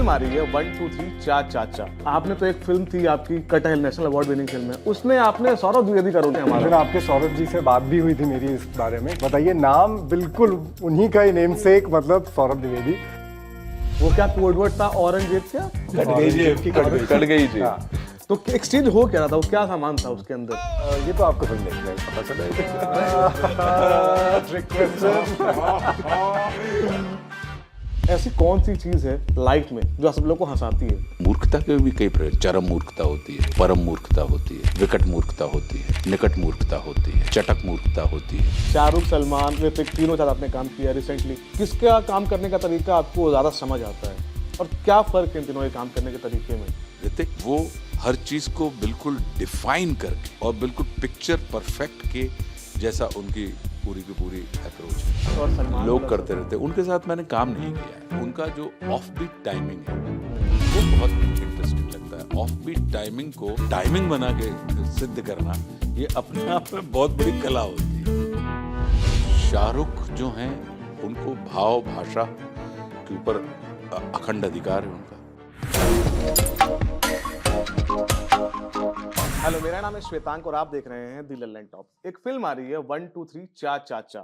Film आ रही है 1 2 3 चा चाचा। आपने तो एक फिल्म थी आपकी कटहल, नेशनल अवार्ड विनिंग फिल्म है, उसमें आपने सौरभ द्विवेदी का रोल किया हमारा। फिर आपके सौरभ जी से बात भी हुई थी मेरी इस बारे में। बताइए, नाम बिल्कुल उन्हीं का ही नेम से, मतलब सौरभ द्विवेदी। वो क्या कोडवर्ड था, औरंगजेब क्या कट गई जी की कट गई जी। हाँ, तो एक्सचेंज हो क्या रहा था, वो क्या सामान था उसके अंदर? ये तो आपको फिल्म देखने में पता चलेगा। ऐसी कौन सी चीज है लाइफ में जो सब लोग को हंसाती है? मूर्खता के भी कई प्रकार, चरम मूर्खता होती है, परम मूर्खता होती है, विकट मूर्खता होती है, निकट मूर्खता होती है, चटक मूर्खता होती है। शाहरुख, सलमान, ऋतिक तीनों साथ आपने काम किया रिसेंटली। किसका काम करने का तरीका आपको ज्यादा समझ आता है और क्या फर्क है इन तीनों के काम करने के तरीके में? ऋतिक वो हर चीज को बिल्कुल डिफाइन करके और बिल्कुल पिक्चर परफेक्ट के जैसा उनकी पूरी की पूरी अप्रोच है। और सलमान लोग करते रहते हैं, उनके साथ मैंने काम नहीं किया है। उनका जो ऑफ बीट टाइमिंग है वो बहुत इंटरेस्टिंग लगता है। ऑफ बीट टाइमिंग को टाइमिंग बना के सिद्ध करना, ये अपने आप में बहुत बड़ी कला होती है। शाहरुख जो हैं उनको भाव भाषा के ऊपर अखंड अधिकार है उनका। हेलो, मेरा नाम है श्वेतांक और आप देख रहे हैं दी लल्लन टॉप। एक फिल्म आ रही है 1 2 3 चा चाचा।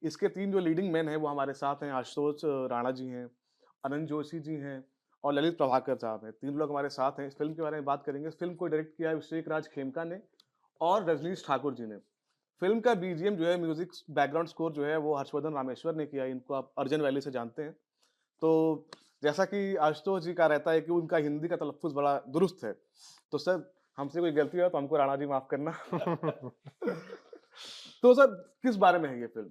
इसके तीन जो लीडिंग मैन हैं वो हमारे साथ हैं। आशुतोष राणा जी हैं, अनंत जोशी जी हैं और ललित प्रभाकर साहब हैं। तीन लोग हमारे साथ हैं। इस फिल्म के बारे में बात करेंगे। इस फिल्म को डायरेक्ट किया है अभिषेक राज खेमका ने और रजनीश ठाकुर जी ने। फिल्म का बीजीएम जो है, म्यूजिक बैकग्राउंड स्कोर जो है, वो हर्षवर्धन रामेश्वर ने किया है। इनको आप अर्जन वैली से जानते हैं। तो जैसा कि आशुतोष जी का रहता है कि उनका हिंदी का तलफ़्फ़ुज़ बड़ा दुरुस्त है, तो सर हमसे कोई गलती हो तो हमको राणा जी माफ करना। तो सर किस बारे में है ये फिल्म?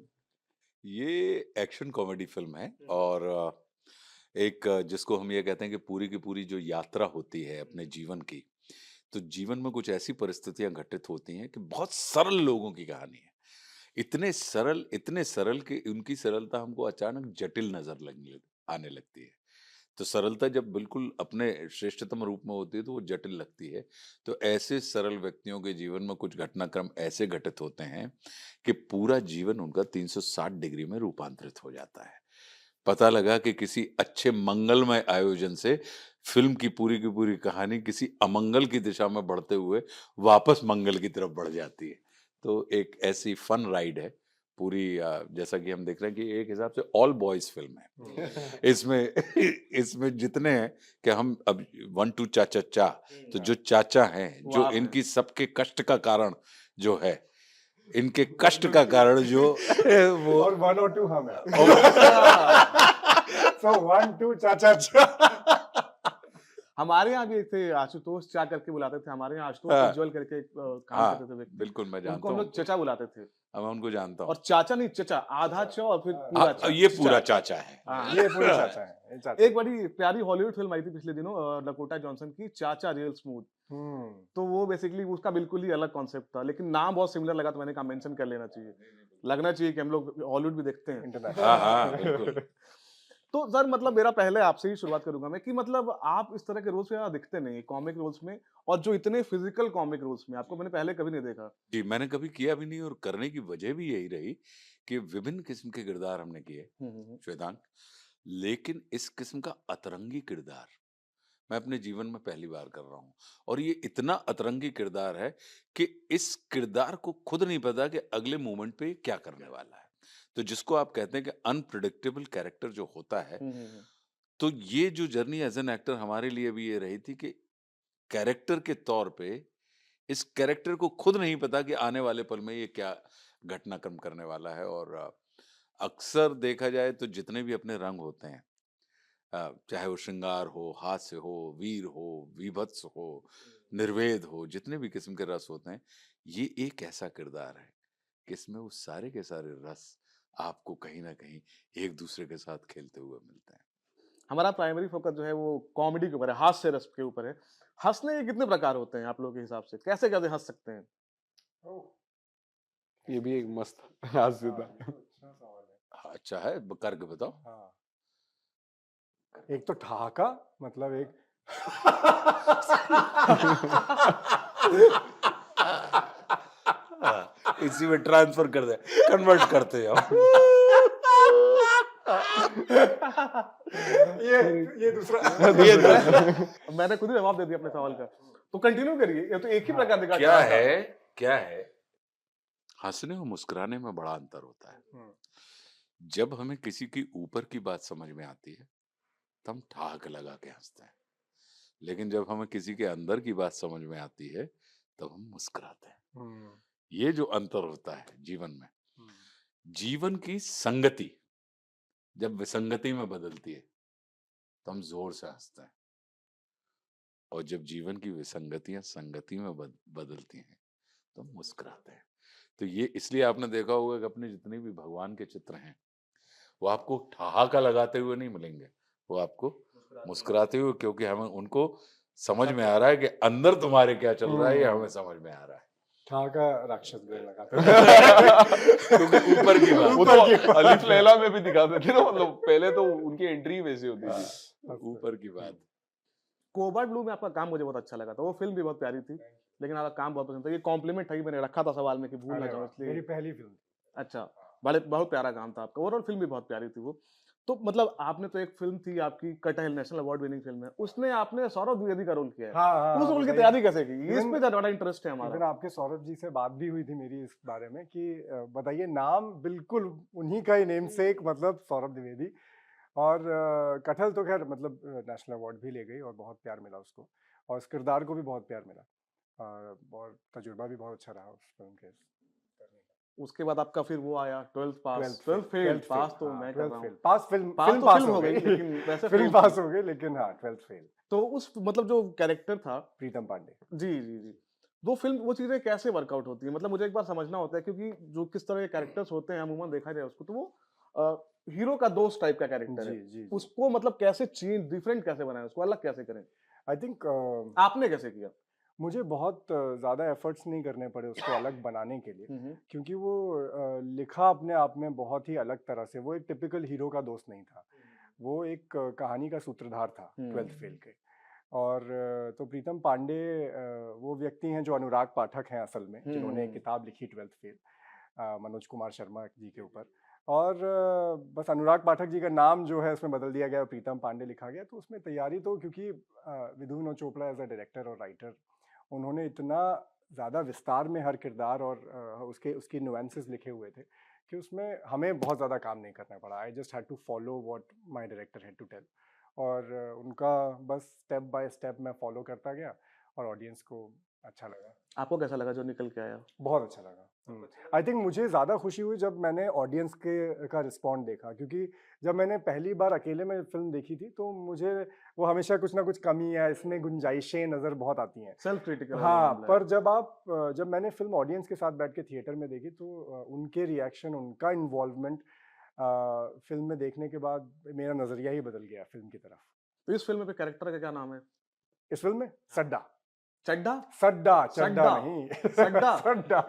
ये एक्शन कॉमेडी फिल्म है और एक जिसको हम ये कहते हैं कि पूरी की पूरी जो यात्रा होती है अपने जीवन की, तो जीवन में कुछ ऐसी परिस्थितियां घटित होती हैं कि बहुत सरल लोगों की कहानी है। इतने सरल कि उनकी सरलता हमको अचानक जटिल आने लगती है। तो सरलता जब बिल्कुल अपने श्रेष्ठतम रूप में होती है तो वो जटिल लगती है। तो ऐसे सरल व्यक्तियों के जीवन में कुछ घटनाक्रम ऐसे घटित होते हैं कि पूरा जीवन उनका 360 डिग्री में रूपांतरित हो जाता है। पता लगा कि किसी अच्छे मंगलमय आयोजन से फिल्म की पूरी कहानी किसी अमंगल की दिशा में बढ़ते हुए वापस मंगल की तरफ बढ़ जाती है। तो एक ऐसी फन राइड है पूरी। जैसा कि हम देख रहे हैं कि एक हिसाब से ऑल बॉयज फिल्म है। इसमें इसमें जितने हैं कि हम अब 1 2 चा चा चा, तो जो चाचा हैं, जो इनकी सबके कष्ट का कारण जो है, इनके कष्ट का कारण जो वो और 1 और 2 हम हैं। So 1 2 चा। हमारे यहाँ भी एक थे आशुतोष चा करके बुलाते थे। हमारे यहाँ आशुतोष हाँ। उज्ज्वल करके एक काम हाँ, करते थे व्यक्ति। बिल्कुल मैं उनको जानता हम हूँ। लोग चचा बुलाते थे अब मैं उनको जानता हूँ। और चाचा नहीं, चचा, आधा च और फिर पूरा चा। ये पूरा चाचा है। हाँ। ये पूरा चाचा है, ये चाचा। एक बड़ी प्यारी हॉलीवुड फिल्म आई थी पिछले दिनों, डकोटा जॉनसन की, चाचा रियल स्मूथ। तो वो बेसिकली उसका बिल्कुल ही अलग कॉन्सेप्ट था, लेकिन नाम बहुत सिमिलर लगा तो मैंने कहा मेंशन कर लेना चाहिए। लगना चाहिए कि हम लोग हॉलीवुड भी देखते हैं। इंटरनेशनल। हाँ, बिल्कुल। तो सर मतलब मेरा पहले आपसे ही शुरुआत करूंगा मैं कि मतलब आप इस तरह के रोल्स में ज़्यादा दिखते नहीं, कॉमिक रोल्स में, और जो इतने फिजिकल कॉमिक रोल्स में आपको मैंने पहले कभी नहीं देखा। जी, मैंने कभी किया भी नहीं और करने की वजह भी यही रही कि विभिन्न किस्म के किरदार हमने किए, श्वेतांक। लेकिन इस किस्म का अतरंगी किरदार मैं अपने जीवन में पहली बार कर रहा हूँ और ये इतना अतरंगी किरदार है कि इस किरदार को खुद नहीं पता कि अगले मोमेंट पे क्या करने वाला है। तो जिसको आप कहते हैं कि अनप्रिडिक्टेबल कैरेक्टर जो होता है, तो ये जो जर्नी एज एन एक्टर हमारे लिए भी ये रही थी कि कैरेक्टर के तौर पे इस कैरेक्टर को खुद नहीं पता कि आने वाले पल में ये क्या घटनाक्रम करने वाला है। और अक्सर देखा जाए तो जितने भी अपने रंग होते हैं, चाहे वो श्रृंगार हो, हास्य हो, वीर हो, वीभत्स हो, निर्वेद हो, जितने भी किस्म के रस होते हैं, ये एक ऐसा किरदार है कि इसमें वो सारे के सारे रस आपको कहीं ना कहीं एक दूसरे के साथ खेलते हुए मिलते हैं। हमारा प्राइमरी फोकस जो है वो कॉमेडी के ऊपर है, हास्य रस के ऊपर है। हंसने के कितने प्रकार होते हैं आप लोगों के हिसाब से? कैसे कैसे हंस सकते हैं? ये भी एक मस्त हास्य था। अच्छा है, करके बताओ। हाँ। एक तो ठहाका, मतलब एक इसी में ट्रांसफर कर दे, कन्वर्ट करते जाओ। ये दूसरा मैंने खुद ही जवाब दे दिया अपने सवाल का, तो कंटिन्यू करिए, ये तो एक ही प्रकार दिखा क्या है हंसने और मुस्कुराने में बड़ा अंतर होता है। जब हमें किसी की ऊपर की बात समझ में आती है तो हम ठहाक लगा के हंसते हैं, लेकिन जब हमें किसी के अंदर की बात समझ में आती है तब हम मुस्कुराते हैं। ये जो अंतर होता है जीवन में, जीवन की संगति जब विसंगति में बदलती है तो हम जोर से हंसते हैं, और जब जीवन की विसंगतियां संगति में बदलती हैं तो हम मुस्कुराते हैं। तो ये इसलिए आपने देखा होगा कि अपने जितने भी भगवान के चित्र हैं वो आपको ठहाका लगाते हुए नहीं मिलेंगे, वो आपको मुस्कुराते हुए, क्योंकि हमें उनको समझ में आ रहा है कि अंदर तुम्हारे क्या चल रहा है, ये हमें समझ में आ रहा है। ठहाका राक्षस ब्रेन लगाते क्योंकि ऊपर की बात, वो तो अलिफ लैला में भी दिखाते थे ना, मतलब पहले तो उनकी एंट्री वैसी होती थी। ऊपर की बात। कोबाल्ट ब्लू में आपका काम मुझे बहुत अच्छा लगा था, वो फिल्म भी बहुत प्यारी थी, लेकिन आपका काम बहुत पसंद था। ये कॉम्प्लीमेंट था कि मैंने रखा था सवाल में कि भूल ना जाऊं इसलिए। मेरी पहली फिल्म। अच्छा, बड़े बहुत प्यारा काम था आपका, ओवरऑल फिल्म भी बहुत प्यारी थी वो। तो मतलब आपने तो एक फिल्म थी आपकी कटहल, नेशनल अवार्ड विनिंग फिल्म है, उसमें आपने सौरभ द्विवेदी का रोल किया है। हाँ, उस रोल की तैयारी कैसे की? ये इसमें ज्यादा इंटरेस्ट है इवन हमारा। आपके सौरभ जी से बात भी हुई थी मेरी इस बारे में कि बताइए नाम बिल्कुल उन्हीं का ही नेम से एक मतलब सौरभ द्विवेदी, और कटहल तो खैर मतलब नेशनल अवार्ड भी ले गई और बहुत प्यार मिला उसको, और उस किरदार को भी बहुत प्यार मिला, और तजुर्बा भी बहुत अच्छा रहा उस फिल्म के। उसके बाद आपका फिर वो आया 12th पास, 12th फेल, पास तो मैं कर रहा हूँ। पास फिल्म पास हो गई, लेकिन वैसे फिल्म पास हो गई, लेकिन हाँ 12th फेल। तो उस मतलब जो कैरेक्टर था प्रीतम पांडे जी, वो फिल्म, वो चीजें कैसे वर्कआउट होती है? मतलब मुझे एक बार समझना होता है, क्योंकि जो किस तरह के कैरेक्टर्स होते हैं अमूमन देखा जाए उसको, तो वो हीरो का दोस्त टाइप का कैरेक्टर है। जी। उसको मतलब कैसे चेंज, डिफरेंट कैसे बनाए, उसको अलग कैसे करें? आई थिंक आपने कैसे किया? मुझे बहुत ज़्यादा एफर्ट्स नहीं करने पड़े उसको अलग बनाने के लिए, क्योंकि वो लिखा अपने आप में बहुत ही अलग तरह से। वो एक टिपिकल हीरो का दोस्त नहीं था, वो एक कहानी का सूत्रधार था 12th फेल के। और तो प्रीतम पांडे वो व्यक्ति हैं जो अनुराग पाठक हैं असल में, जिन्होंने एक किताब लिखी 12th फेल मनोज कुमार शर्मा जी के ऊपर, और बस अनुराग पाठक जी का नाम जो है उसमें बदल दिया गया, प्रीतम पांडे लिखा गया। तो उसमें तैयारी तो, क्योंकि Vidhu Chopra as a director और राइटर, उन्होंने इतना ज़्यादा विस्तार में हर किरदार और उसकी नुएंसेस लिखे हुए थे कि उसमें हमें बहुत ज़्यादा काम नहीं करना पड़ा। I just had to follow what my director had to tell, और उनका बस स्टेप बाय स्टेप मैं फॉलो करता गया, और ऑडियंस को अच्छा लगा। आपको कैसा लगा जो निकल के आया? बहुत अच्छा लगा। आई थिंक मुझे ज़्यादा खुशी हुई जब मैंने ऑडियंस का रिस्पॉन्ड देखा, क्योंकि जब मैंने पहली बार अकेले में फिल्म देखी थी तो मुझे वो हमेशा कुछ ना कुछ कमी है, इसमें गुंजाइशें नज़र बहुत आती हैं, सेल्फ क्रिटिकल। हाँ, पर जब मैंने फिल्म ऑडियंस के साथ बैठ के थिएटर में देखी तो उनके रिएक्शन, उनका इन्वॉल्वमेंट फिल्म में देखने के बाद मेरा नज़रिया ही बदल गया फिल्म की तरफ। तो इस फिल्म में कैरेक्टर का क्या नाम है? इस फिल्म में सड्डा। चड्डा? चड्डा नहीं, सड्डा। सड्डा।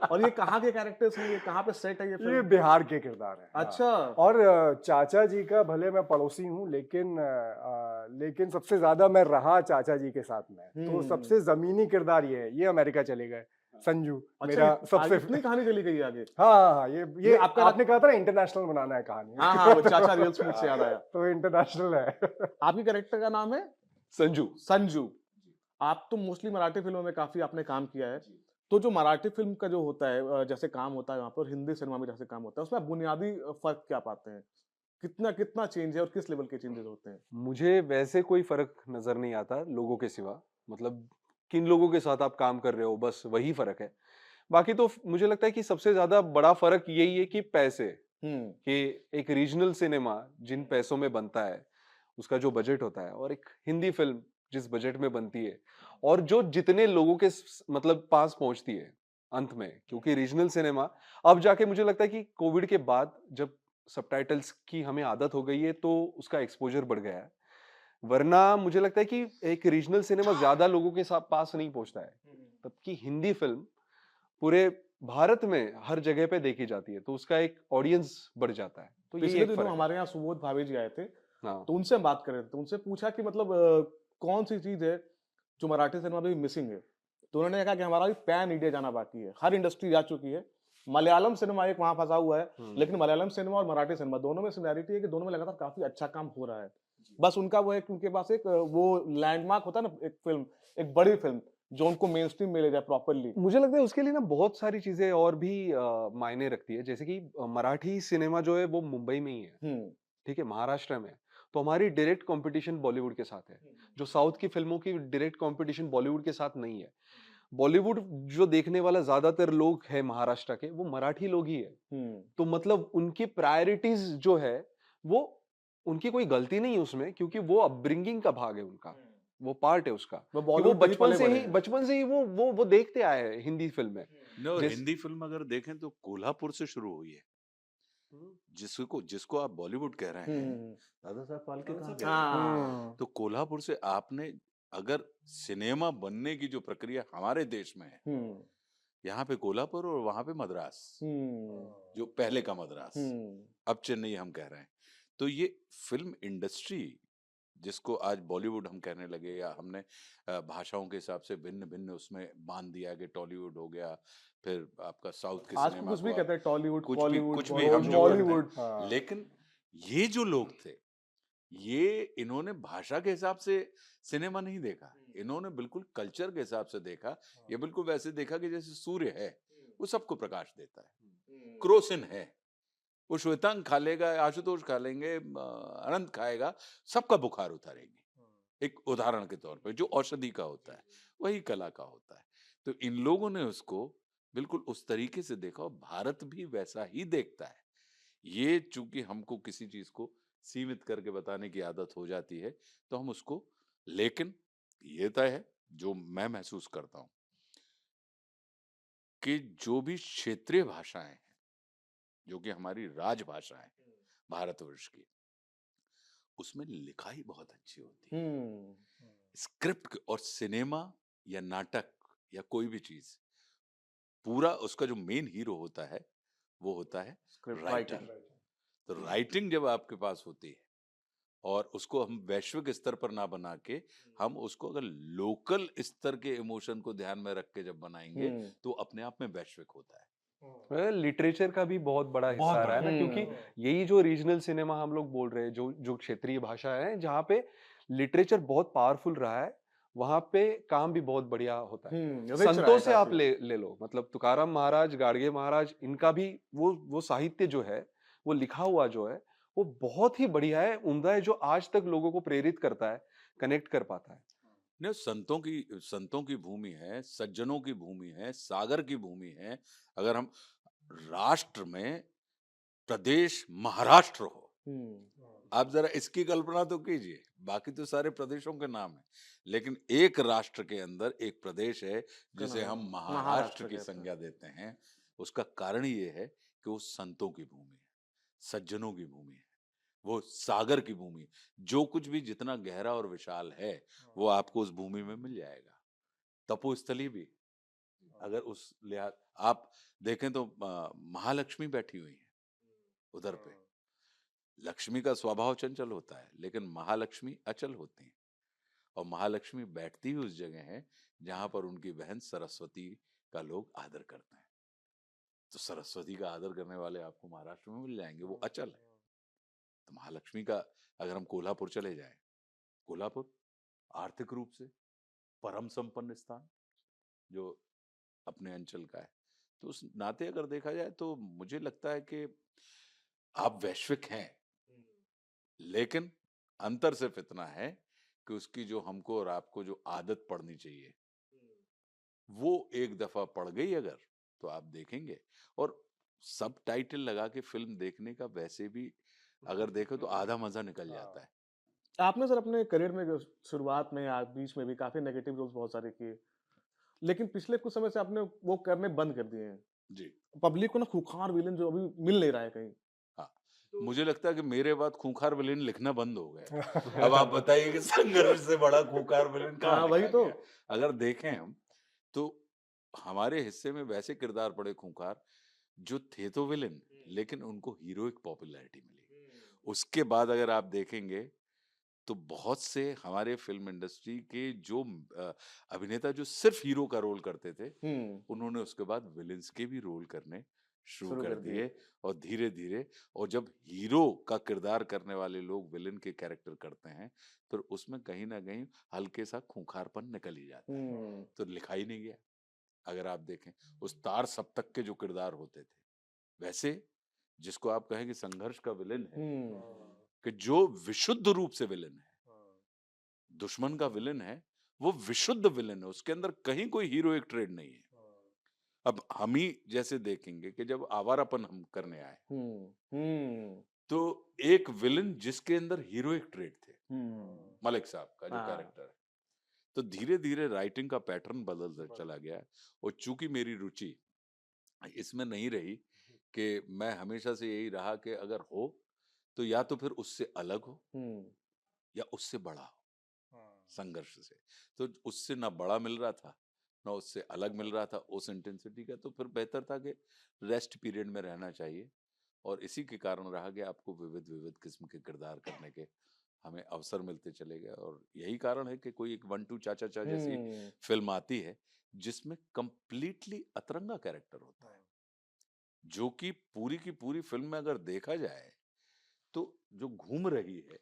और ये कहाँ के कैरेक्टर्स हैं? ये कहाँ पे सेट है ये ये फिल्म? बिहार के किरदार है। अच्छा। और चाचा जी का भले मैं पड़ोसी हूँ, लेकिन सबसे ज्यादा मैं रहा चाचा जी के साथ में, तो सबसे जमीनी किरदार ये है। ये अमेरिका चले गए, संजू। मेरा सबसे इतनी कहानी चली गई आगे? हाँ, ये आपने कहा था ना इंटरनेशनल बनाना है कहानी। हाँ, वो चाचा रियल स्वीट से याद आया। तो इंटरनेशनल है। आपकी कैरेक्टर का नाम है? संजू। आप तो मोस्टली मराठी फिल्मों में काफी आपने काम किया है, तो जो मराठी फिल्म का जो होता है जैसे काम होता है वहाँ पर, हिंदी सिनेमा में जैसे काम होता है, उसमें आप बुनियादी फर्क क्या पाते हैं? कितना चेंज है और किस लेवल के चेंजेस होते हैं? मुझे वैसे कोई फर्क नजर नहीं आता लोगों के सिवा, मतलब किन लोगों के साथ आप काम कर रहे हो, बस वही फर्क है। बाकी तो मुझे लगता है कि सबसे ज्यादा बड़ा फर्क यही है कि पैसे, कि एक रीजनल सिनेमा जिन पैसों में बनता है, उसका जो बजट होता है, और एक हिंदी फिल्म जिस बजट में बनती है, और जो जितने लोगों के मतलब पास पहुंचती है अंत में, क्योंकि रीजनल सिनेमा अब जाके मुझे लगता है कि कोविड के बाद जब सबटाइटल्स की हमें आदत हो गई है तो उसका एक्सपोजर बढ़ गया है, वरना मुझे लगता है कि एक रीजनल सिनेमा ज्यादा लोगों के साथ पास नहीं पहुंचता है, तबकि हिंदी फिल्म पूरे भारत में हर जगह पे देखी जाती है, तो उसका एक ऑडियंस बढ़ जाता है। तो ये पिछले दिनों हमारे यहाँ सुबोध भावे जी आए थे, तो उनसे हम बात कर रहे थे, तो उनसे पूछा कि मतलब कौन सी चीज है जो मराठी सिनेमा में भी मिसिंग है, तो उन्होंने कहा कि हमारा भी पैन इंडिया जाना बाकी है। हर इंडस्ट्री जा चुकी है, मलयालम सिनेमा एक वहाँ फँसा हुआ है, लेकिन हम्म। मलयालम सिनेमा और मराठी सिनेमा दोनों में सिमिलैरिटी है कि दोनों में लगातार काफ़ी अच्छा काम हो रहा है। बस उनका वो है कि उनके पास एक वो लैंडमार्क होता है ना एक फ़िल्म, एक बड़ी फ़िल्म जो उनको मेनस्ट्रीम में ले जाए प्रॉपर्ली। मुझे लगता है उसके लिए ना बहुत सारी चीजें और भी मायने रखती है, जैसे कि मराठी सिनेमा जो है वो मुंबई में ही है, हुँ। ठीक है, महाराष्ट्र में है। तो हमारी डायरेक्ट कंपटीशन बॉलीवुड के साथ है, जो साउथ की फिल्मों की डायरेक्ट कंपटीशन बॉलीवुड के साथ नहीं है। बॉलीवुड जो देखने वाला ज्यादातर लोग है महाराष्ट्र के, वो मराठी लोग ही है। हुँ। तो मतलब उनकी प्रायोरिटीज जो है वो, उनकी कोई गलती नहीं है उसमें, क्योंकि वो अपब्रिंगिंग का भाग है उनका, वो पार्ट है उसका वो कि वो बॉलीवुड पे ही पले-बड़े हैं। बचपन से ही वो देखते आए हैं हिंदी फिल्में। नहीं, और जैसे हिंदी फिल्म अगर देखें तो कोल्हापुर से शुरू हुई है। जिसको जिसको आप बॉलीवुड कह रहे हुँ, हैं, हुँ, हुँ। दादा साहब फाल्के कहाँ गए? हाँ। तो कोल्हापुर से आपने अगर सिनेमा बनने की जो प्रक्रिया हमारे देश में है, हुँ। यहाँ पे कोल्हापुर और वहाँ पे मद्रास, हुँ। जो पहले का मद्रास, हुँ। अब चेन्नई हम कह रहे हैं। तो ये फिल्म इंडस्ट्री जिसको आज बॉलीवुड हम कहने लगे, या हमने भाषाओं के हिसाब से भिन्न भिन्न उसमें बांध दिया कि टॉलीवुड हो गया, फिर आपका साउथ के आजकल सिनेमा कुछ को भी आप कहते हैं टॉलीवुड, बॉलीवुड, कुछ भी हम जो करते हैं, मॉलीवुड। हाँ। लेकिन ये जो लोग थे, ये इन्होंने भाषा के हिसाब से सिनेमा नहीं देखा, इन्होंने बिल्कुल कल्चर के हिसाब से देखा। ये बिल्कुल वैसे देखा कि जैसे सूर्य है, वो सबको प्रकाश देता है, क्रोसिन है, वो श्वेतांग खा लेगा, आशुतोष खा लेंगे, अनंत खाएगा, सबका बुखार उतारेंगे। एक उदाहरण के तौर पे जो औषधि का होता है, वही कला का होता है। तो इन लोगों ने उसको बिल्कुल उस तरीके से देखा, और भारत भी वैसा ही देखता है। ये चूंकि हमको किसी चीज को सीमित करके बताने की आदत हो जाती है, तो हम उसको, लेकिन ये तय है, जो मैं महसूस करता हूं, कि जो भी क्षेत्रीय भाषाएं हैं, जो कि हमारी राजभाषा है भारतवर्ष की, उसमें लिखाई बहुत अच्छी होती है। हुँ। स्क्रिप्ट और सिनेमा या नाटक या कोई भी चीज, पूरा उसका जो मेन हीरो होता है, वो होता है स्क्रिप्ट राइटर। राइटर। तो राइटिंग जब आपके पास होती है, और उसको हम वैश्विक स्तर पर ना बना के, हम उसको अगर लोकल स्तर के इमोशन को ध्यान में रख के जब बनाएंगे, हुँ। तो अपने आप में वैश्विक होता है। लिटरेचर का भी बहुत बड़ा बहुत हिस्सा रहा बड़ा है ना, क्योंकि हुँ। यही जो रीजनल सिनेमा हम लोग बोल रहे हैं, जो जो क्षेत्रीय भाषा है, जहाँ पे लिटरेचर बहुत पावरफुल रहा है, वहां पे काम भी बहुत बढ़िया होता है। हुँ, रिच रहा संतों है से आप काफ़ी। ले लो, मतलब तुकाराम महाराज, गाडगे महाराज, इनका भी वो साहित्य जो है, वो लिखा हुआ जो है, वो बहुत ही बढ़िया है, उम्दा है, जो आज तक लोगों को प्रेरित करता है, कनेक्ट कर पाता है। नहीं, संतों की भूमि है, सज्जनों की भूमि है, सागर की भूमि है। अगर हम राष्ट्र में प्रदेश महाराष्ट्र हो, हुँ। आप जरा इसकी कल्पना तो कीजिए। बाकी तो सारे प्रदेशों के नाम हैं, लेकिन एक राष्ट्र के अंदर एक प्रदेश है का जिसे नाम हम महाराष्ट्र महाराष्ट्र की कहते हैं। संज्ञा देते हैं। उसका कारण ये है कि वो संतों की भूमि है, सज्जनों की भूमि है, वो सागर की भूमि है। जो कुछ भी जितना गहरा और विशाल है, वो आपको उस भूमि में मिल जाएगा। तपोस्थली भी, अगर उस लिहाज आप देखें तो महालक्ष्मी बैठी हुई है उधर पे। लक्ष्मी का स्वभाव चंचल होता है, लेकिन महालक्ष्मी अचल होती हैं, और महालक्ष्मी बैठती ही उस जगह है जहां पर उनकी बहन सरस्वती का लोग आदर करते हैं। तो सरस्वती का आदर करने वाले आपको महाराष्ट्र में मिल जाएंगे, वो अचल है। तो महालक्ष्मी का, अगर हम कोल्हापुर चले जाएं, कोल्हापुर आर्थिक रूप से परम संपन्न स्थान जो अपने अंचल का है, तो उस नाते अगर देखा जाए तो मुझे लगता है कि आप वैश्विक हैं, लेकिन अंतर सिर्फ इतना है कि उसकी जो हमको और आपको जो आदत पड़नी चाहिए, वो एक दफा पड़ गई अगर, तो आप देखेंगे। और सब टाइटल लगा के फिल्म देखने का वैसे भी अगर देखो तो आधा मजा निकल जाता है। आपने सर अपने करियर में शुरुआत में या बीच में भी काफ़ी नेगेटिव रोल्स बहुत सारे किए। लेकिन पिछले कुछ समय से आपने वो करने बंद कर दिए हैं। जी। पब्लिक को ना खूंखार विलेन जो अभी मिल नहीं रहा है कहीं। हाँ, मुझे लगता है कि मेरे बाद खूंखार विलेन लिखना बंद हो गया है। अब आप बताइए कि संघर्ष से बड़ा खूंखार विलेन कहाँ हाँ, वही लिखा तो। गया है? अगर देखें हम, तो हमारे हिस्से में वैसे किरदार पड़े खूंखार जो थे तो विलेन, लेकिन उनको हीरोइक पॉपुलैरिटी मिली। उसके बाद अगर आप देखेंगे तो बहुत से हमारे फिल्म इंडस्ट्री के जो अभिनेता जो सिर्फ हीरो का रोल करते थे, हुँ। उन्होंने उसके बाद विलेंस के भी रोल करने शुरू शुरू कर कर दिए। दिए और धीरे धीरे, और जब हीरो का किरदार करने वाले लोग विलेन के कैरेक्टर करते हैं फिर उसमें कहीं ना कहीं हल्के सा खूंखारपन निकल ही जाता है, तो लिखा ही नहीं गया। अगर आप देखें उस तार सप्तक के जो किरदार होते थे, वैसे जिसको आप कहें कि संघर्ष का विलेन है, कि जो विशुद्ध रूप से विलेन है, दुश्मन का विलेन है, वो विशुद्ध विलेन है, उसके अंदर कहीं कोई हीरोइक ट्रेड नहीं है। अब हम ही जैसे देखेंगे कि जब आवारापन हम करने आए तो एक विलेन जिसके अंदर हीरोइक ट्रेड थे, मलिक साहब का जो हाँ। कैरेक्टर है, तो धीरे धीरे राइटिंग का पैटर्न बदलता चला गया। और चूंकि मेरी रुचि इसमें नहीं रही कि मैं हमेशा से यही रहा कि अगर हो तो या तो फिर उससे अलग हो या उससे बड़ा हो संघर्ष से, तो उससे ना बड़ा मिल रहा था ना उससे अलग मिल रहा था उस इंटेंसिटी का, तो फिर बेहतर था कि रेस्ट पीरियड में रहना चाहिए। और इसी के कारण रहा कि आपको विविध विविध किस्म के किरदार करने के हमें अवसर मिलते चले गए। और यही कारण है कि कोई एक 1-2 चाचा चा जैसी फिल्म आती है जिसमें कंप्लीटली अतरंगा कैरेक्टर होता है, जो कि पूरी की पूरी फिल्म में अगर देखा जाए तो जो घूम रही है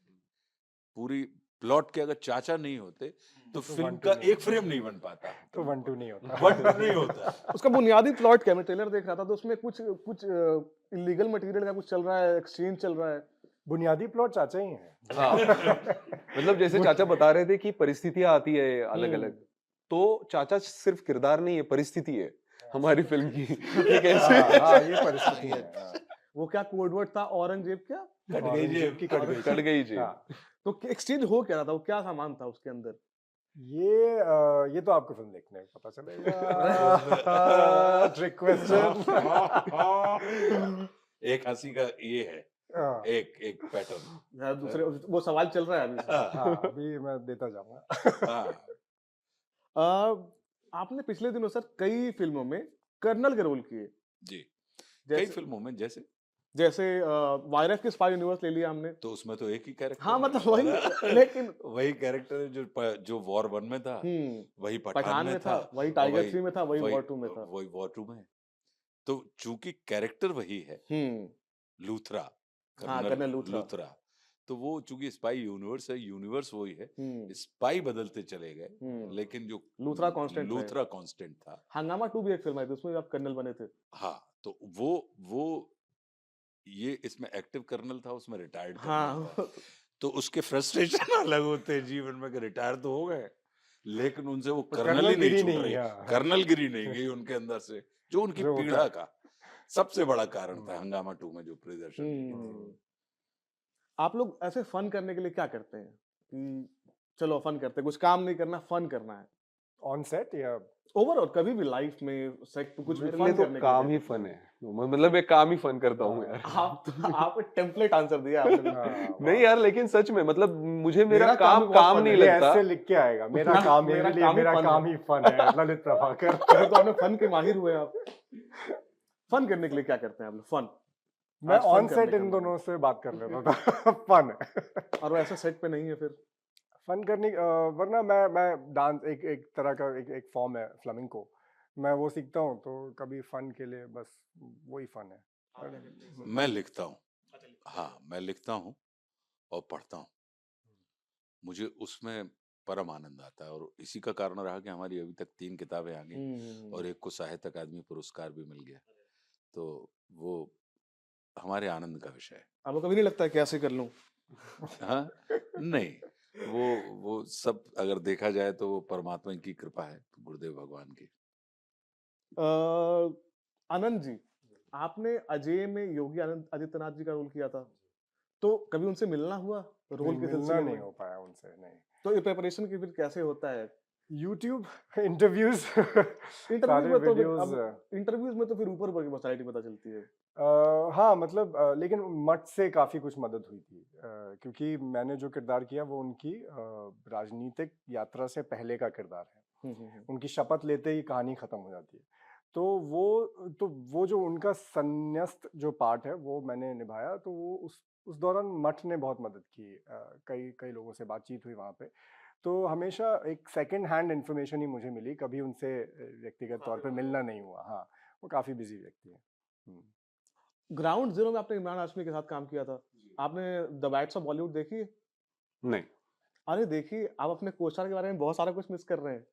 पूरी प्लॉट के, अगर चाचा नहीं होते तो फिल्म का एक फ्रेम नहीं बन पाता, तो 1-2 नहीं होता। 1-2 नहीं होता। उसका बुनियादी प्लॉट क्या, मैं ट्रेलर देख रहा था तो उसमें कुछ कुछ इलीगल मटेरियल का कुछ चल रहा है, एक्सचेंज चल रहा है। बुनियादी प्लॉट चाचा ही है। हाँ मतलब जैसे चाचा बता रहे थे कि परिस्थितियां आती है अलग अलग, तो चाचा सिर्फ किरदार नहीं है, परिस्थिति है हमारी फिल्म की कि कैसे हाँ, ये परिस्थिति है। हाँ। वो क्या कोडवर्ड था, औरंगजेब क्या कट गई जेब की कट गई। कट गई जी। हाँ, तो एक्सचेंज हो क्या रहा था, वो क्या सामान था उसके अंदर? ये तो आपको फिल्म देखने में पता चलेगा। Trick question. एक हंसी का ये है, हाँ, एक पैटर्न। यार दूसरे वो सवाल चल रहा है अभी से। हाँ, अभी मैं देता जाऊंगा। हाँ, आपने पिछले दिनों सर कई फिल्मों में कर्नल के रोल किए, जी। कई जैसे फिल्मों में जैसे जैसे वायरस के स्पाई यूनिवर्स ले लिया हमने। तो उसमें तो एक ही कैरेक्टर हाँ है। मतलब वही, लेकिन वही कैरेक्टर है जो वॉर 1 में था, वही पठान पठान में में था, था, वही और टाइगर 3 में था, वही वही वॉर 2 में था। वही वॉर 2 में। तो चूंकि कैरेक्टर वही है, लूथरा, हाँ, कर्नल लूथरा। लूथरा, तो वो चूंकि स्पाई यूनिवर्स है, यूनिवर्स वही है, स्पाई बदलते चले गए, लेकिन जो लूथरा कांस्टेंट रहे। लूथरा कांस्टेंट था। हंगामा 2 भी एक फिल्म आई थी, उसमें भी आप कर्नल बने थे। हाँ, तो वो ये इसमें एक्टिव कर्नल था, उसमें रिटायर्ड कर्नल हाँ था। तो उसके फ्रस्ट्रेशन अलग होते हैं जीवन में कि रिटायर तो हो गए, लेकिन उनसे वो तो कर्नल ही नहीं कर्नलगिरी छूट नहीं, रही, हाँ। कर्नलगिरी नहीं गई उनके अंदर से, जो उनकी जो पीड़ा का सबसे बड़ा कारण था हम्म। हंगामा 2 में जो प्रदर्शन की गई थी। आप लोग ऐसे फन करने के लिए क्या करते हैं कि चलो फन करते हैं, कुछ काम नहीं करना, फन करना है ऑन सेट या ओवरऑल कभी भी लाइफ में सेट पे कुछ भी मेरे फन लिए तो करने के काम लिए? ही फन है, मतलब मैं काम ही फन करता हूँ यार। आप टेम्पलेट आंसर दिया आपने। हाँ, नहीं यार, लेकिन सच में मतलब मुझे मेरा मेरा काम काम ही बहुत काम फन नहीं है। ये लगता। ऐसे लिख के आएगा, मेरा काम मेरे लिए, काम ही मेरा फन काम है। ही फन है। ललित प्रभाकर। फिर तो आपने फन के माहिर हुए आप। फन करने के लिए क्या करते हैं आप लोग? फन मैं आज फन ऑन करने सेट का इन मन दोनों से बात कर लेता था। फन है। और वो ऐसा सेट पे नहीं है फिर? फन करने वरना मैं डांस एक तरह का एक फॉर्म है फ्लामिंगो, मैं वो सीखता हूँ, तो कभी फन के लिए बस वही फन है। मैं लिखता हूँ, हाँ मैं लिखता हूँ और पढ़ता हूँ, मुझे उसमें परम आनंद आता है। और इसी का कारण रहा कि हमारी अभी तक 3 किताबें आ गई और एक को साहित्य अकादमी पुरस्कार भी मिल गया, तो वो हमारे आनंद का विषय है। आपको कभी नहीं लगता है कैसे कर लूं? हाँ, नहीं, वो सब अगर देखा जाए तो वो परमात्मा की कृपा है, गुरुदेव भगवान की। आनंद जी, आपने अजय में योगी आदित्यनाथ जी का रोल किया था, तो कभी उनसे मिलना हुआ रोल के मिलना सिलसिले नहीं में? हो पाया उनसे, नहीं। तो ये प्रिपरेशन की फिर कैसे होता है? यूट्यूब इंटरव्यूज इंटरव्यूज सारे में तो फिर वीडियोस। अब इंटरव्यूज में तो फिर ऊपर ऊपर की पर्सनैलिटी पता चलती है। हाँ मतलब लेकिन मठ से काफ़ी कुछ मदद हुई थी, क्योंकि मैंने जो किरदार किया वो उनकी राजनीतिक यात्रा से पहले का किरदार है। उनकी शपथ लेते ही कहानी ख़त्म हो जाती है, तो वो जो उनका संन्यस्त जो पार्ट है वो मैंने निभाया, तो वो उस दौरान मठ ने बहुत मदद की। कई लोगों से बातचीत हुई वहाँ पे, तो हमेशा एक सेकंड हैंड इन्फॉर्मेशन ही मुझे मिली, कभी उनसे व्यक्तिगत तौर पे मिलना नहीं हुआ। हाँ, वो काफ़ी बिजी व्यक्ति है। ग्राउंड जीरो में आपने इमरान हाशमी के साथ काम किया था। आपने द बैट्स ऑफ बॉलीवुड देखी है? नहीं अरे देखिए, आप अपने कोस्टार के बारे में बहुत सारा कुछ मिस कर रहे हैं।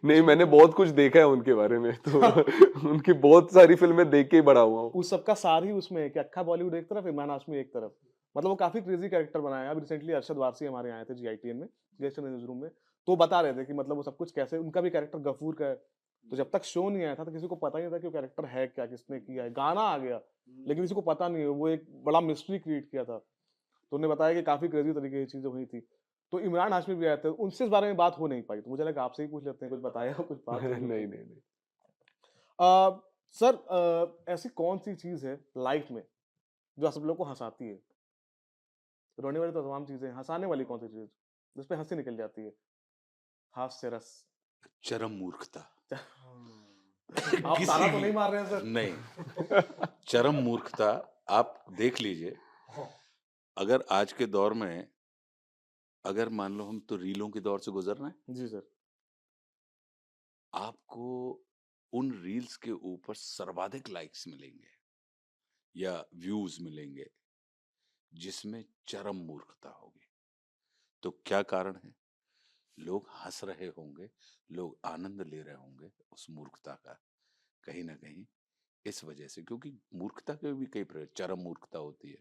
नहीं, मैंने बहुत कुछ देखा है उनके बारे में, तो उनकी बहुत सारी फिल्में देख के ही बड़ा हुआ हूँ। उस सबका सार ही उसमें है कि अक्खा बॉलीवुड एक तरफ, इमरान हाशमी एक तरफ। मतलब वो काफी क्रेजी कैरेक्टर बनाया है। अब रिसेंटली अरशद वारसी हमारे यहाँ आए थे जीआईटीएन में, गेस्ट न्यूज रूम में, तो बता रहे थे कि मतलब वो सब कुछ कैसे, उनका भी कैरेक्टर गफूर का है। तो जब तक शो नहीं आया था तो किसी को पता ही नहीं था कि वो कैरेक्टर है क्या, किसने किया है। गाना आ गया लेकिन किसी को पता नहीं है, वो एक बड़ा मिस्ट्री क्रिएट किया था। तो उन्होंने बताया कि काफी क्रेजी तरीके की चीजें हुई थी। तो इमरान हाशमी भी आए थे, उनसे इस बारे में बात हो नहीं पाई, तो मुझे लगा आपसे ही पूछ लेते हैं, कुछ बताया हो, कुछ बात नहीं होगी नहीं तो। नहीं। सर, ऐसी कौन सी चीज है लाइफ में जो आप सब लोग को हंसाती है? रोने वाली तो तमाम चीजें हैं, हंसाने वाली कौन सी चीज जिस पे हंसी निकल जाती है? हास्य रस। चरम मूर्खता। आप किसी ताना तो भी नहीं मार रहे हैं सर? नहीं, चरम मूर्खता। आप देख लीजिए, अगर आज के दौर में, अगर मान लो हम तो रीलों के दौर से गुजर रहे हैं, जी सर। आपको उन रील्स के ऊपर सर्वाधिक लाइक्स मिलेंगे या व्यूज मिलेंगे जिसमें चरम मूर्खता होगी। तो क्या कारण है? लोग हंस रहे होंगे, लोग आनंद ले रहे होंगे उस मूर्खता का, कहीं ना कहीं इस वजह से। क्योंकि मूर्खता के भी कई प्रकार, चरम मूर्खता होती है,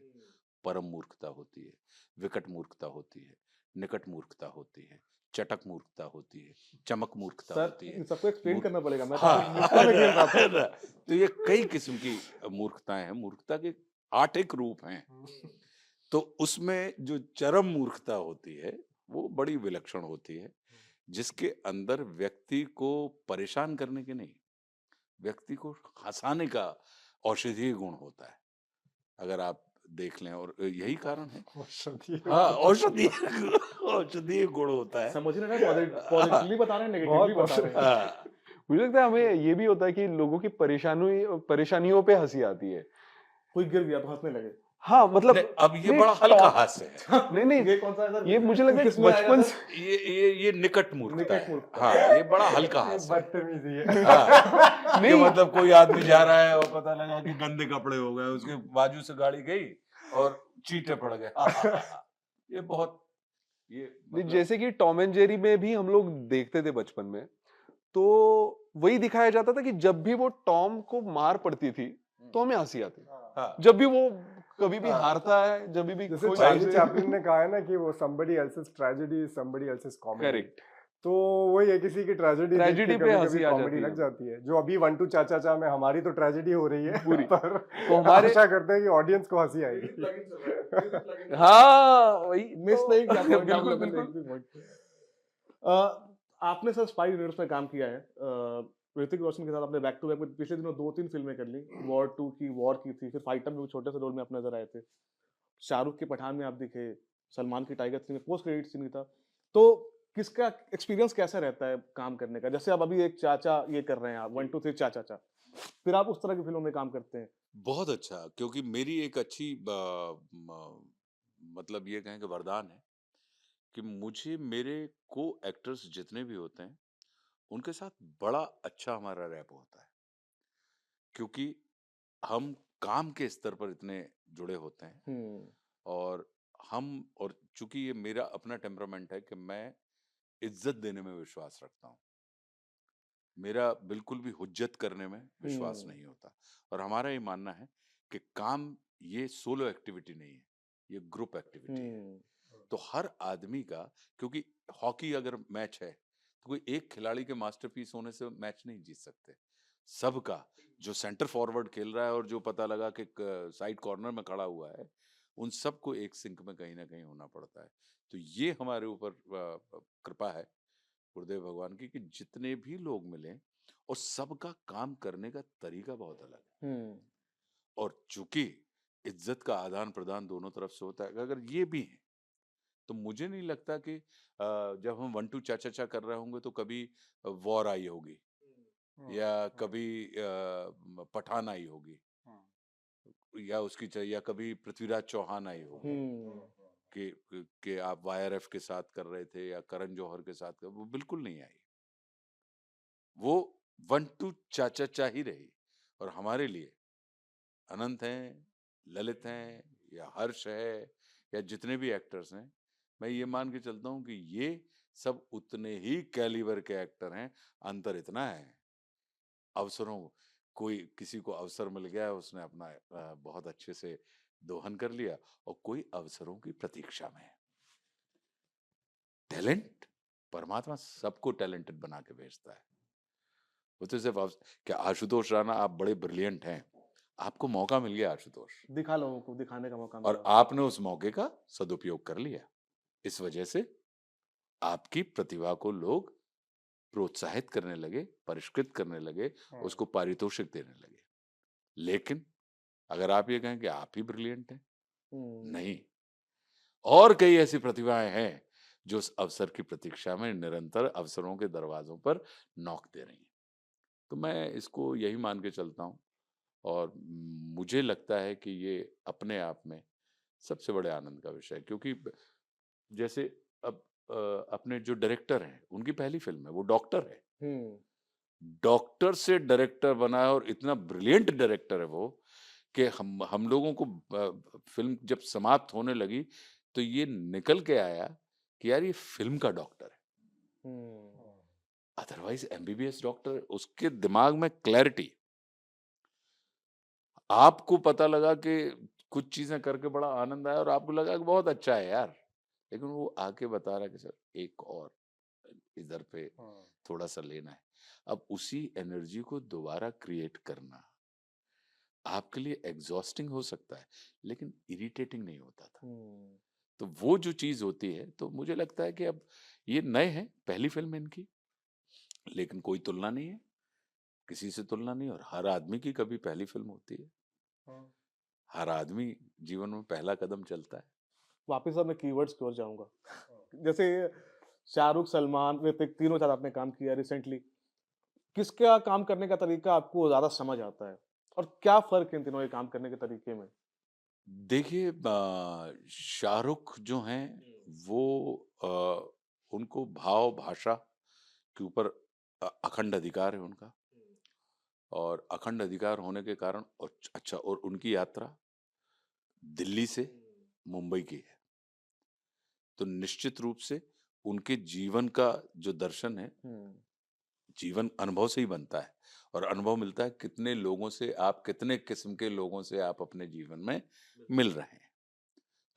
परम मूर्खता होती है, विकट मूर्खता होती है, निकट मूर्खता होती है, चटक मूर्खता होती है, चमक मूर्खता सर होती है। इन सबको एक्सप्लेन मूर्ख करना पड़ेगा, मैं तो हाँ सिर्फ मूर्खता में खेल रहा था। ना, तो ये कई किस्म की मूर्खताएं हैं। मूर्खता के 8 एक रूप हैं। तो उसमें जो चरम मूर्खता होती है वो बड़ी विलक्षण होती है, जिसके अंदर व्यक्ति को परेशान करने के नहीं, व्यक्ति को हंसाने का औषधीय गुण होता है, अगर आप देख लें। और यही कारण है। हाँ, औषधीय औषधीय गुण होता है। समझ नहीं रहा है, पॉजिटिवली बता रहे हैं, नेगेटिवली बहुत बता रहे हैं। हाँ, मुझे लगता है हमें ये भी होता है कि लोगों की परेशानियों पे हंसी आती है। कोई गिर गया तो हंसने लगे। हाँ मतलब नहीं, अब ये नहीं, बड़ा हल्का हास्य है। नहीं नहीं, ये कौन सा है सर? ये मुझे लगता है किसमें आएगा बचपन सर? से ये निकट मूर्खता निकट है। मूर्खता। हाँ, ये बड़ा हल्का हास्य है। बदतमीजी है। हाँ, कि नहीं मतलब कोई आदमी जा रहा है और पता लगा कि गंदे कपड़े हो गए, उसके बाजू से गाड़ी गई और चींटे पड़ गए। ये बहुत, ये नहीं, मतलब जैसे कि टॉम एंड जेरी में भी हम लोग देखते थे बचपन में, तो वही दिखाया जाता था कि जब भी वो टॉम को मार पड़ती थी तो हमें हंसी आती। हाँ, जब भी वो कभी भी हाँ। हारता है, जब भी जैसे कोई चार्ली ऐसे- चैपलिन ने कहा है ना कि वो somebody else's tragedy is somebody else's comedy। Correct, तो वही है, किसी की ट्रेजेडी देख के ट्रेजेडी पे कभी हंसी कभी आ कॉमेडी जाती लग है जाती है। जो अभी 1 2 चा चा चा में हमारी तो ट्रेजेडी हो रही है पूरी। पर तो हमारे आशा करते हैं कि ऑडियंस को हंसी आएगी। हाँ वही मिस तो- नहीं किया point, आप बिल्कुल लोगों ने बिल्कुल। एक भी point। आपने सर स्पाई यूनिवर्स में काम किया है। ऋतिक रोशन के साथ आपने बैक टू बैक पिछले दिनों 2-3 फिल्में कर ली। वॉर 2 की, वॉर की थी, फिर फाइटर में भी छोटे से रोल में आप नजर आए थे। शाहरुख के पठान में आप दिखे, सलमान की टाइगर 3 में पोस्ट क्रेडिट सीन ही था। तो किसका एक्सपीरियंस कैसा रहता है काम करने का? जैसे आप अभी एक चाचा ये कर रहे हैं, आप 1 2 3 चा चा चा, फिर आप उस तरह की फिल्मों में काम करते हैं। बहुत अच्छा। क्योंकि मेरी एक अच्छी मतलब ये कहें कि वरदान है कि मुझे मेरे को एक्टर्स जितने भी होते हैं उनके साथ बड़ा अच्छा हमारा रैप होता है। क्योंकि हम काम के स्तर पर इतने जुड़े होते हैं, हम्म। और चूंकि ये मेरा अपना टेम्परामेंट है कि मैं इज्जत देने में विश्वास रखता हूँ, मेरा बिल्कुल भी हुज्जत करने में विश्वास नहीं होता। और हमारा ये मानना है कि काम ये सोलो एक्टिविटी नहीं है, ये ग्रुप एक्टिविटी है। हम्म। तो हर आदमी का, क्योंकि हॉकी अगर मैच है तो कोई एक खिलाड़ी के मास्टरपीस होने से मैच नहीं जीत सकते। सबका, जो सेंटर फॉरवर्ड खेल रहा है और जो पता लगा कि साइड कॉर्नर में खड़ा हुआ है, उन सबको एक सिंक में कहीं ना कहीं होना पड़ता है। तो ये हमारे ऊपर कृपा है गुरुदेव भगवान की कि जितने भी लोग मिले और सबका काम करने का तरीका बहुत अलग है। हम्म। और चूंकि इज्जत का आदान प्रदान दोनों तरफ से होता है, अगर ये भी है तो मुझे नहीं लगता कि जब हम 1 2 चा चा चा कर रहे होंगे तो कभी वॉर आई होगी या कभी पठान आई होगी या कभी पृथ्वीराज चौहान आई होगी हम्म। कि आप वाईआरएफ के साथ कर रहे थे या करण जौहर के साथ वो बिल्कुल नहीं आई। वो 1 2 चा चा चा ही रही। और हमारे लिए अनंत हैं, ललित हैं या हर्ष है या जितने भी एक्टर्स हैं, मैं ये मान के चलता हूँ कि ये सब उतने ही कैलिबर के एक्टर हैं। अंतर इतना है, अवसरों कोई किसी को अवसर मिल गया, उसने अपना बहुत अच्छे से दोहन कर लिया, और कोई अवसरों की प्रतीक्षा में है। टैलेंट, परमात्मा सबको टैलेंटेड बना के भेजता है। वो तो सिर्फ क्या आशुतोष राणा, आप बड़े ब्रिलियंट हैं, आपको मौका मिल गया आशुतोष, दिखा लोगों को, दिखाने का मौका और मिला। आपने उस मौके का सदुपयोग कर लिया। इस वजह से आपकी प्रतिभा को लोग प्रोत्साहित करने लगे, परिष्कृत करने लगे, उसको पारितोषिक देने लगे। लेकिन अगर आप ये कहें कि आप ही ब्रिलियंट हैं, नहीं, और कई ऐसी प्रतिभाएं हैं जो उस अवसर की प्रतीक्षा में निरंतर अवसरों के दरवाजों पर नॉक दे रही हैं। तो मैं इसको यही मान के चलता हूँ, और मुझे लगता है कि ये अपने आप में सबसे बड़े आनंद का विषय है, क्योंकि जैसे अब अपने जो डायरेक्टर हैं, उनकी पहली फिल्म है, वो डॉक्टर है, डॉक्टर से डायरेक्टर बना है, और इतना ब्रिलियंट डायरेक्टर है वो कि हम लोगों को फिल्म जब समाप्त होने लगी तो ये निकल के आया कि यार ये फिल्म का डॉक्टर है। अदरवाइज एमबीबीएस डॉक्टर, उसके दिमाग में क्लैरिटी, आपको पता लगा कि कुछ चीजें करके बड़ा आनंद आया और आपको लगा कि बहुत अच्छा है यार, लेकिन वो आके बता रहा है कि सर एक और इधर पे थोड़ा सा लेना है। अब उसी एनर्जी को दोबारा क्रिएट करना आपके लिए एग्जॉस्टिंग हो सकता है, लेकिन इरिटेटिंग नहीं होता था। तो वो जो चीज होती है, तो मुझे लगता है कि अब ये नए हैं, पहली फिल्म है इनकी, लेकिन कोई तुलना नहीं है, किसी से तुलना नहीं, और हर आदमी की कभी पहली फिल्म होती है। हर आदमी जीवन में पहला कदम चलता है। वापिस अब मैं कीवर्ड्स की ओर जाऊंगा। जैसे शाहरुख, सलमान, ऋतिक, तीनों साथ आपने काम किया रिसेंटली, किसका काम करने का तरीका आपको ज्यादा समझ आता है, और क्या फर्क है इन तीनों के काम करने के तरीके में? देखिए, शाहरुख जो हैं वो उनको भाव भाषा के ऊपर अखंड अधिकार है उनका, और अखंड अधिकार होने के कारण, और अच्छा, और उनकी यात्रा दिल्ली से मुंबई की है, तो निश्चित रूप से उनके जीवन का जो दर्शन है, जीवन अनुभव से ही बनता है, और अनुभव मिलता है कितने लोगों से आप, कितने किस्म के लोगों से आप अपने जीवन में मिल रहे हैं।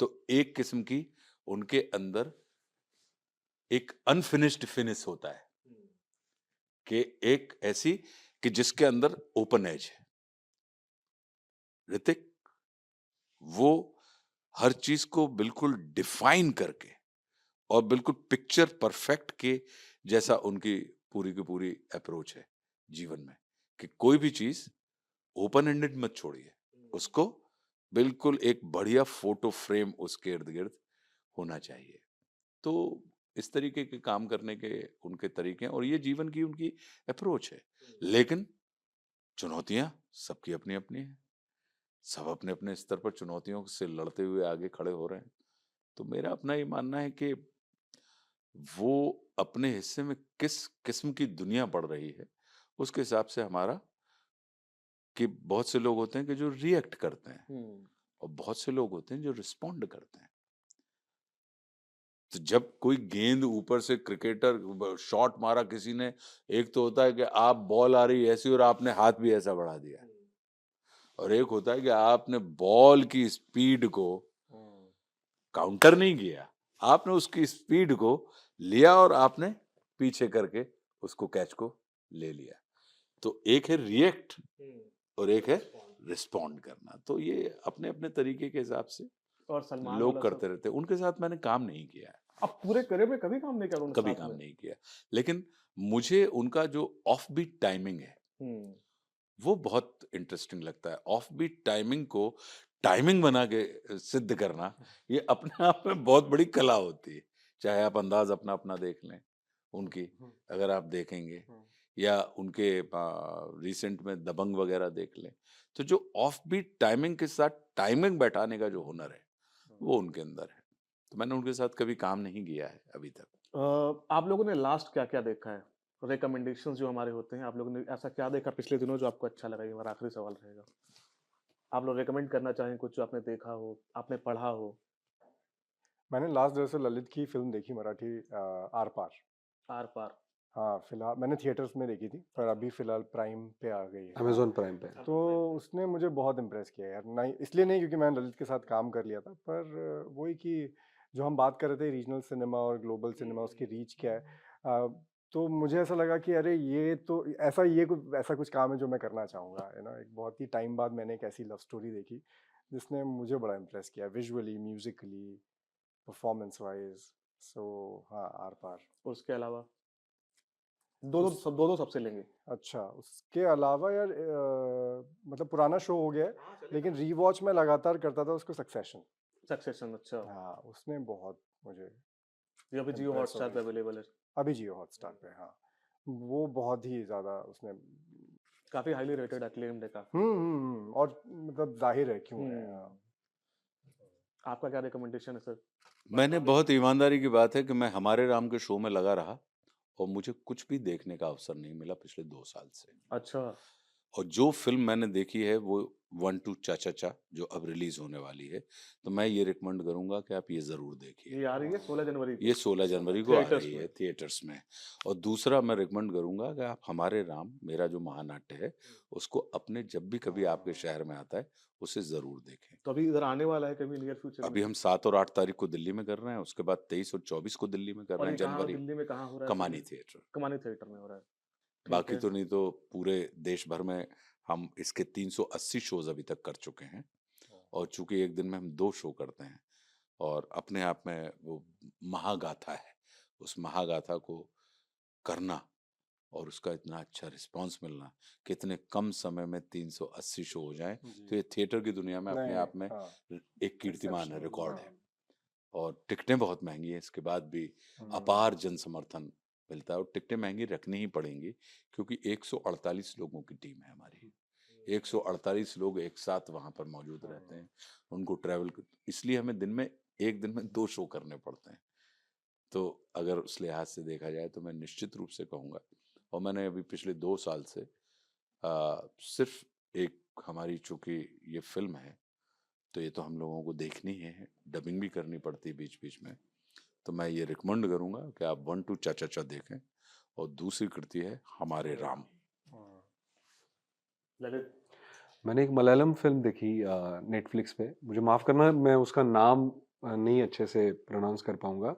तो एक किस्म की उनके अंदर एक अनफिनिश्ड फिनिश होता है, कि एक ऐसी कि जिसके अंदर ओपन एज है। ऋतिक, वो हर चीज को बिल्कुल डिफाइन करके और बिल्कुल पिक्चर परफेक्ट के जैसा उनकी पूरी की पूरी अप्रोच है जीवन में, कि कोई भी चीज ओपन एंडेड मत छोड़िए, उसको बिल्कुल एक बढ़िया फोटो फ्रेम उसके इर्द गिर्द होना चाहिए। तो इस तरीके के काम करने के उनके तरीके हैं, और ये जीवन की उनकी अप्रोच है। लेकिन चुनौतियां सबकी अपनी अपनी है, सब अपने अपने स्तर पर चुनौतियों से लड़ते हुए आगे खड़े हो रहे हैं। तो मेरा अपना ये मानना है कि वो अपने हिस्से में किस किस्म की दुनिया बढ़ रही है, उसके हिसाब से हमारा, कि बहुत से लोग होते हैं कि जो रिएक्ट करते हैं, और बहुत से लोग होते हैं जो रिस्पॉन्ड करते हैं। तो जब कोई गेंद ऊपर से क्रिकेटर शॉट मारा किसी ने, एक तो होता है कि आप बॉल आ रही ऐसी और आपने हाथ भी ऐसा बढ़ा दिया, और एक होता है कि आपने बॉल की स्पीड को काउंटर नहीं किया, आपने उसकी स्पीड को लिया और आपने पीछे करके उसको कैच को ले लिया। तो एक है रिएक्ट और एक है रिस्पॉन्ड करना। तो ये अपने अपने तरीके के हिसाब से और सलमान लोग वाला करते सब रहते हैं। उनके साथ मैंने काम नहीं किया है, अब पूरे करियर में कभी काम नहीं किया उन्होंने कभी साथ काम में? नहीं किया, लेकिन मुझे उनका जो ऑफ बीट टाइमिंग है वो बहुत इंटरेस्टिंग लगता है। ऑफ बीट टाइमिंग को टाइमिंग बना के सिद्ध करना, ये अपने आप में बहुत बड़ी कला होती है। चाहे आप अंदाज अपना अपना देख लें उनकी, अगर आप देखेंगे, या उनके रिसेंट में दबंग वगैरह देख लें, तो जो ऑफ बीट टाइमिंग के साथ टाइमिंग बैठाने का जो हुनर है वो उनके अंदर है। तो मैंने उनके साथ कभी काम नहीं किया है अभी तक। आप लोगों ने लास्ट क्या-क्या देखा है? रिकमेंडेशंस जो हमारे होते हैं, आप लोगों ने ऐसा क्या देखा पिछले दिनों जो आपको अच्छा लगा? ये हमारा आखिरी सवाल रहेगा। आप लोग रिकमेंड करना चाहें कुछ जो आपने देखा हो, आपने पढ़ा हो? मैंने लास्ट दरअसल ललित की फिल्म देखी मराठी, आर पार। आर पार। हाँ, फिलहाल मैंने थिएटर्स में देखी थी, पर अभी फिलहाल प्राइम पे आ गई है। अमेज़न प्राइम पे। तो उसने मुझे बहुत इम्प्रेस किया यार, नहीं इसलिए नहीं क्योंकि मैंने ललित के साथ काम कर लिया था, पर वही कि जो हम बात कर रहे थे रीजनल सिनेमा और ग्लोबल सिनेमा, उसकी रीच क्या है, तो मुझे ऐसा लगा कि अरे ये तो ऐसा कुछ काम है जो मैं करना चाहूँगा, है ना। एक बहुत ही टाइम बाद मैंने एक ऐसी लव स्टोरी देखी जिसने मुझे बड़ा इम्प्रेस किया, विजुअली, म्यूजिकली, परफॉर्मेंस वाइज। सो हाँ, आर पार। उसके अलावा? दो-दो सबसे लेंगे। अच्छा, उसके अलावा यार मतलब पुराना शो हो गया है, लेकिन रीवॉच मैं लगातार करता था उसको, सक्सेशन। सक्सेशन, अच्छा। हाँ, उसने बहुत मुझे ये अभी जियो इम्प्रेस हो हॉटस्टार पे गई। अवेलेबल है। अभी जियो हॉटस्टार पे, हाँ। वो बहुत ही ज़्यादा उसने काफ़ी हाईली रेटेड एक्लेम्ड है काफ़ी। और मतलब ज़ाहिर है क्यों है, हुँ। हाँ। आपका क्या रिकमेंडेशन है सर? मैंने बहुत ईमानदारी की बात है कि मैं हमारे राम के शो में लगा रहा और मुझे कुछ भी देखने का अवसर नहीं मिला पिछले 2 साल से। अच्छा। और जो फ़िल्म मैंने देखी है वो 1 2 चा-चा-चा जो अब रिलीज़ होने वाली है, तो मैं ये रिकमेंड करूँगा कि आप ये ज़रूर देखिए। ये आ रही है 16 जनवरी को। ये 16 जनवरी को आ थिएटर्स रही में। है थिएटर्स में। और दूसरा मैं रिकमेंड करूँगा कि आप हमारे राम, मेरा जो महानाट्य है, उसको अपने जब भी कभी आपके शहर में आता है, उसे ज़रूर देखें। तो अभी इधर आने वाला है कभी नियर फ्यूचर में? अभी हम 7 और 8 तारीख को दिल्ली में कर रहे हैं, उसके बाद 23 और 24 को दिल्ली में कर और रहे ये हैं कहाँ जनवरी, दिल्ली में कहाँ हो रहा है कमानी फिल्म? थिएटर। कमानी थिएटर में हो रहा है। ठीक बाकी है। तो नहीं तो पूरे देश भर में हम इसके 380 शोज़ अभी तक कर चुके हैं। और चूँकि एक दिन में हम 2 शो करते हैं और अपने आप में वो महागाथा है, उस महागाथा को करना और उसका इतना अच्छा रिस्पॉन्स मिलना कि इतने कम समय में 380 शो हो जाएँ, तो ये थिएटर की दुनिया में अपने नहीं, आप में हाँ, एक कीर्तिमान है, एक्सेप्शनल, रिकॉर्ड है। हाँ। और टिकटें बहुत महँगी हैं, इसके बाद भी अपार जन-समर्थन मिलता है और टिकटें महँगी रखनी ही पड़ेंगी क्योंकि 148 लोगों की टीम है हमारी। 148 लोग एक साथ वहाँ पर मौजूद रहते हैं, उनको ट्रैवल इसलिए हमें एक दिन में 2 शो करने पड़ते हैं। तो अगर उस लिहाज से देखा जाए तो मैं निश्चित रूप से कहूँगा और मैंने अभी पिछले 2 साल से सिर्फ़ एक हमारी चूँकि ये फ़िल्म है, तो ये तो हम लोगों को देखनी ही है, डबिंग भी करनी पड़ती है बीच-बीच में। तो मैं ये रिकमेंड करूँगा कि आप 1 2 चा-चा-चा देखें और दूसरी कृति है हमारे राम। ललित? मैंने एक मलयालम फ़िल्म देखी नेटफ्लिक्स पे, मुझे माफ़ करना मैं उसका नाम नहीं अच्छे से प्रोनाउंस कर पाऊँगा।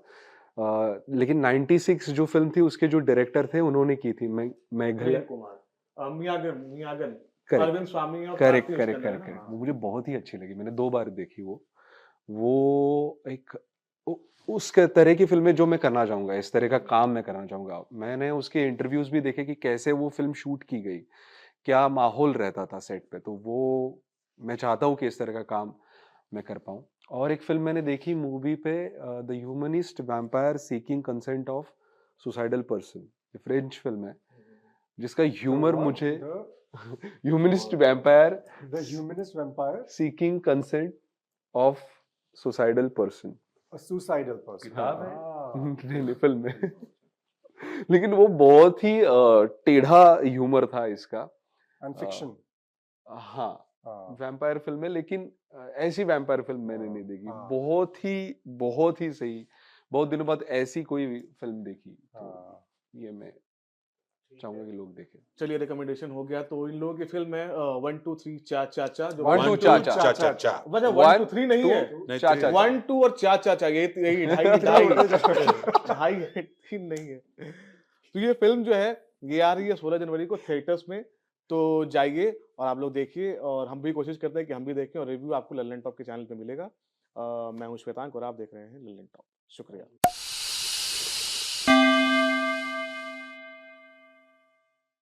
लेकिन 96 जो फ़िल्म थी उसके जो डायरेक्टर थे उन्होंने की थी मेघल प्रेम कुमार। मियागन। करेक्ट, अरविंद स्वामी और करेक्ट, कार्तिक करेक्ट, उसके अंदर है करेक्ट, ना? करेक्ट। वो हाँ। मुझे बहुत ही अच्छी लगी, मैंने 2 बार देखी वो। वो एक उ उस क तरह की फ़िल्में जो मैं करना चाहूँगा, इस तरह का काम मैं करना चाहूँगा। मैंने उसके इंटरव्यूज़ भी देखे कि कैसे वो फ़िल्म शूट की गई, क्या माहौल रहता था सेट पे, तो वो मैं चाहता हूँ कि इस तरह का काम मैं कर पाऊँ। और एक फ़िल्म मैंने देखी मूवी पे the humanist vampire seeking consent of suicidal person, ये फ्रेंच फ़िल्म है, जिसका ह्यूमर मुझे humanist vampire the humanist vampire seeking consent of suicidal person. Suicidal person. किताब है? नहीं, फ़िल्म है। लेकिन वो बहुत ही टेढ़ा ह्यूमर था इसका। And fiction. हाँ, हाँ, वैम्पायर फ़िल्म है लेकिन ऐसी वैम्पायर फ़िल्म मैंने नहीं देखी। हाँ। बहुत ही सही, बहुत दिनों बाद ऐसी कोई फ़िल्म देखी, तो हाँ। ये मैं चाहूँगा कि लोग देखें। चलिए रिकमेंडेशन हो गया तो इन लोगों की फ़िल्म है 1 2 3 चा-चा-चा जो 1 2 चा-चा। चा-चा-चा। वजह 1 2 3 नहीं 1 है। 2 नहीं, चा-चा-चा। 1 2 और चा-चा-चा यही ढाई ढाई है, 3 नहीं है। तो ये फ़िल्म जो है ये आ रही है 16 जनवरी को थिएटर्स में, तो जाइए और आप लोग देखिए और हम भी कोशिश करते हैं कि हम भी देखें और रिव्यू आपको लल्लन टॉप के चैनल पे मिलेगा। मैं हूँ श्वेतांक और आप देख रहे हैं लल्लन टॉप। शुक्रिया।